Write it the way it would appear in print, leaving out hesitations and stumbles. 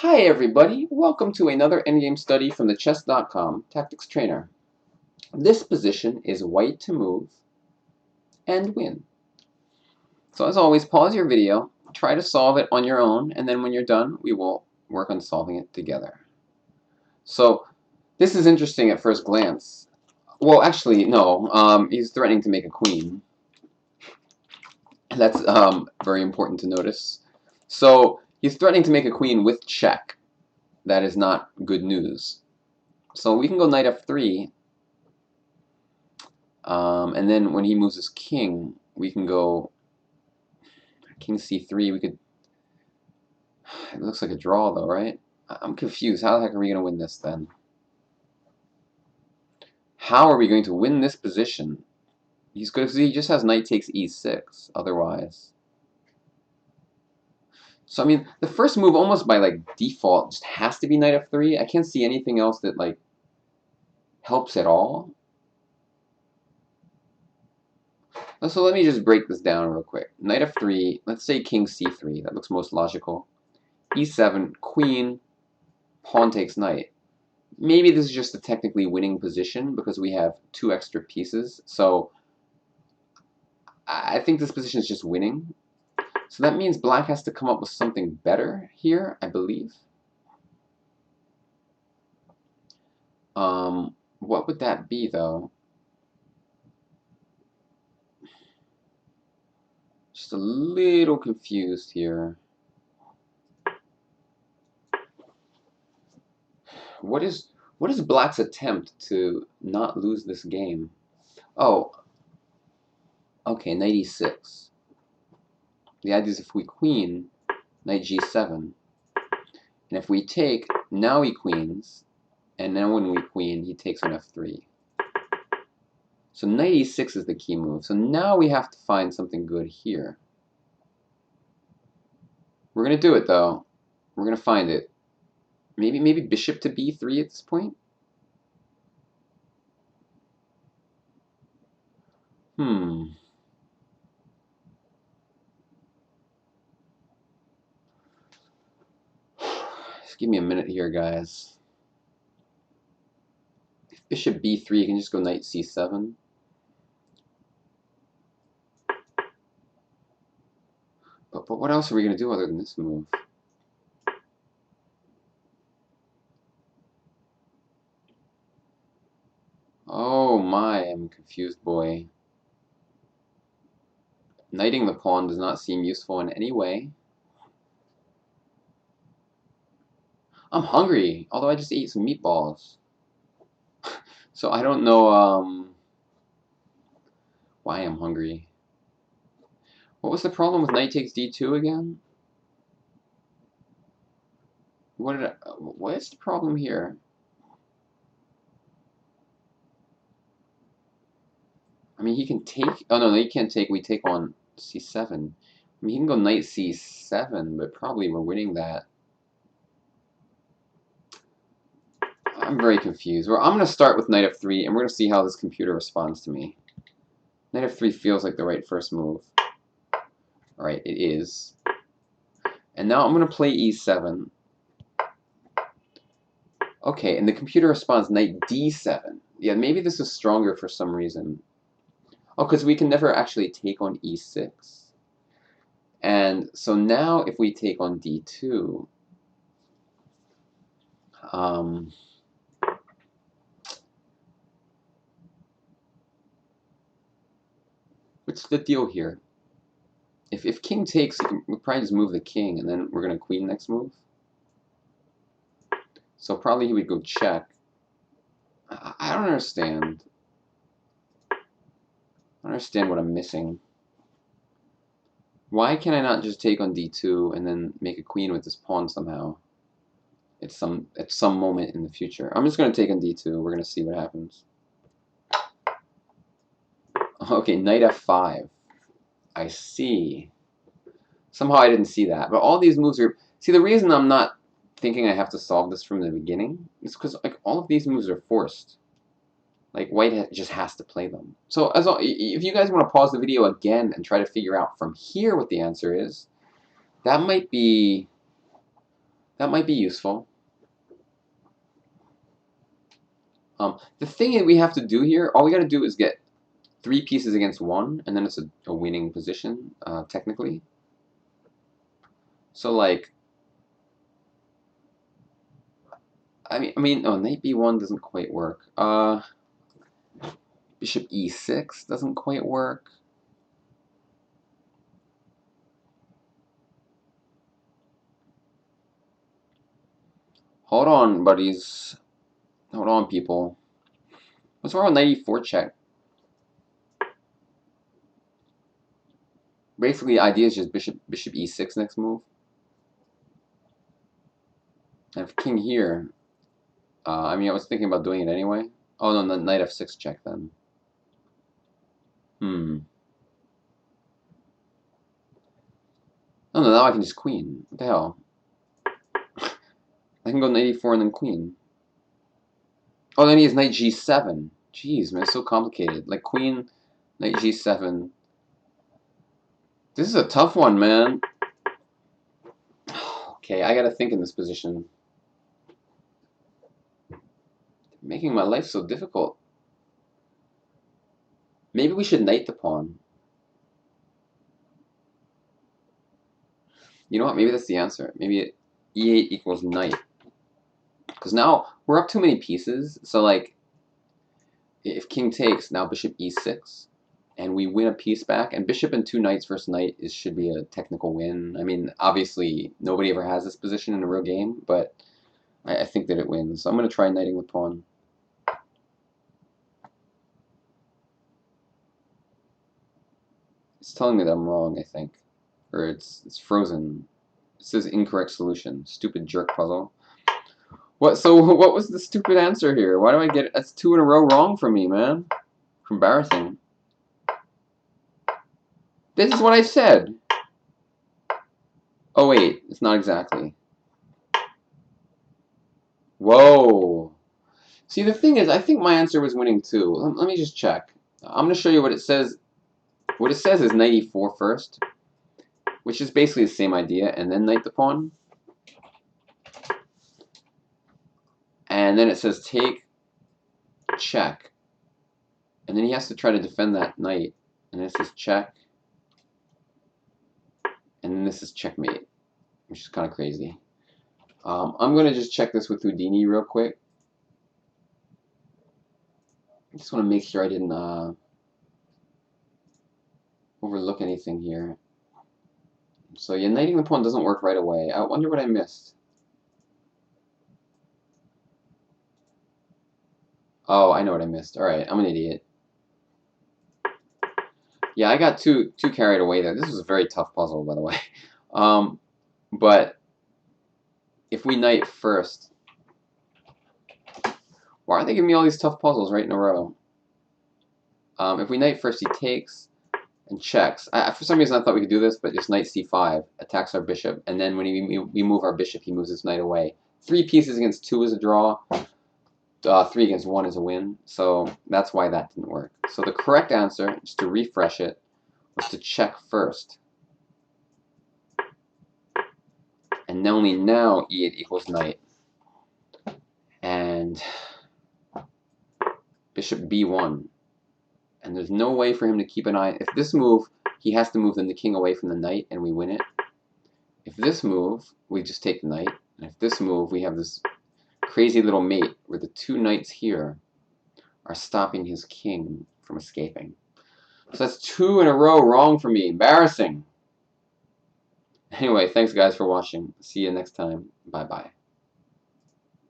Hi everybody, welcome to another Endgame Study from the chess.com Tactics Trainer. This position is white to move and win. So as always, pause your video, try to solve it on your own, and then when you're done, we will work on solving it together. So this is interesting at first glance. Well, actually, no, he's threatening to make a queen. That's very important to notice. So he's threatening to make a queen with check. That is not good news. So we can go knight f3, and then when he moves his king, we can go king c3. We could. It looks like a draw, though, right? I'm confused. How the heck are we going to win this then? How are we going to win this position? He just has knight takes e6. Otherwise, so I mean, the first move almost by like default just has to be knight f3. I can't see anything else that like helps at all. So let me just break this down real quick. Knight f3. Let's say king c3. That looks most logical. e7, queen, pawn takes knight. Maybe this is just a technically winning position because we have two extra pieces. So I think this position is just winning. So that means black has to come up with something better here, I believe. What would that be, though? Just a little confused here. What is black's attempt to not lose this game? Oh, okay, knight e6. The idea is if we queen, knight g7. And if we take, now he queens, and then when we queen, he takes on f3. So knight e6 is the key move. So now we have to find something good here. We're going to do it, though. We're going to find it. Maybe bishop to b3 at this point? Just give me a minute here, guys. If bishop b3, you can just go knight c7. But what else are we going to do other than this move? Oh my, I'm a confused boy. Knighting the pawn does not seem useful in any way. I'm hungry, although I just ate some meatballs. So I don't know why I'm hungry. What was the problem with knight takes d2 again? What is the problem here? I mean, he can take. Oh no, he can't take. We take on c7. I mean, he can go knight c7, but probably we're winning that. I'm very confused. I'm going to start with knight f3, and we're going to see how this computer responds to me. Knight f3 feels like the right first move. All right, it is. And now I'm going to play e7. Okay, and the computer responds knight d7. Yeah, maybe this is stronger for some reason. Oh, because we can never actually take on e6. And so now if we take on d2, what's the deal here? If king takes, we'll probably just move the king, and then we're going to queen next move. So probably he would go check. I don't understand. I don't understand what I'm missing. Why can I not just take on d2 and then make a queen with this pawn somehow? At some moment in the future. I'm just going to take on d2. We're going to see what happens. Okay, knight f5. I see. Somehow I didn't see that. But all these moves are... See, the reason I'm not thinking I have to solve this from the beginning is because like all of these moves are forced. Like white just has to play them. So if you guys want to pause the video again and try to figure out from here what the answer is, that might be That might be useful. The thing that we have to do here, all we got to do is get 3 pieces against 1, and then it's a winning position, technically. So, like, I mean, oh, knight b1 doesn't quite work. Bishop e6 doesn't quite work. Hold on, buddies. Hold on, people. What's wrong with knight e4 check? Basically, the idea is just bishop e6 next move. And if king here, I mean, I was thinking about doing it anyway. Oh no, knight f6 check then. Oh no, now I can just queen. What the hell? I can go knight e4 and then queen. Oh, then he has knight g7. Jeez, man, it's so complicated. Like queen, knight g7. This is a tough one, man. Okay, I gotta think in this position. Making my life so difficult. Maybe we should knight the pawn. You know what? Maybe that's the answer. Maybe e8 equals knight. Because now we're up too many pieces. So, like, if king takes, now bishop e6. And we win a piece back. And bishop and 2 knights versus knight should be a technical win. I mean, obviously, nobody ever has this position in a real game. But I think that it wins. So I'm going to try knighting the pawn. It's telling me that I'm wrong, I think. Or it's frozen. It says incorrect solution. Stupid jerk puzzle. What? So what was the stupid answer here? Why do I get it? That's 2 in a row wrong for me, man. Embarrassing. This is what I said. Oh wait, it's not exactly. Whoa. See, the thing is, I think my answer was winning too. Let me just check. I'm going to show you what it says. What it says is knight e4 first, which is basically the same idea, and then knight the pawn. And then it says take, check. And then he has to try to defend that knight. And this is check. And then this is checkmate, which is kind of crazy. I'm going to just check this with Houdini real quick. I just want to make sure I didn't overlook anything here. So yeah, knighting the pawn doesn't work right away. I wonder what I missed. Oh, I know what I missed. All right, I'm an idiot. Yeah, I got too carried away there. This was a very tough puzzle, by the way. But if we knight first, why are they giving me all these tough puzzles right in a row? If we knight first, he takes and checks. For some reason, I thought we could do this, but just knight c5 attacks our bishop, and then when we move our bishop, he moves his knight away. 3 pieces against 2 is a draw. 3 against 1 is a win. So that's why that didn't work. So the correct answer, just to refresh it, was to check first. And only now e8 equals knight. And bishop b1. And there's no way for him to keep an eye. If this move, he has to move the king away from the knight, and we win it. If this move, we just take the knight. And if this move, we have this crazy little mate where the 2 knights here are stopping his king from escaping. So that's 2 in a row wrong for me. Embarrassing. Anyway, thanks guys for watching. See you next time. Bye-bye.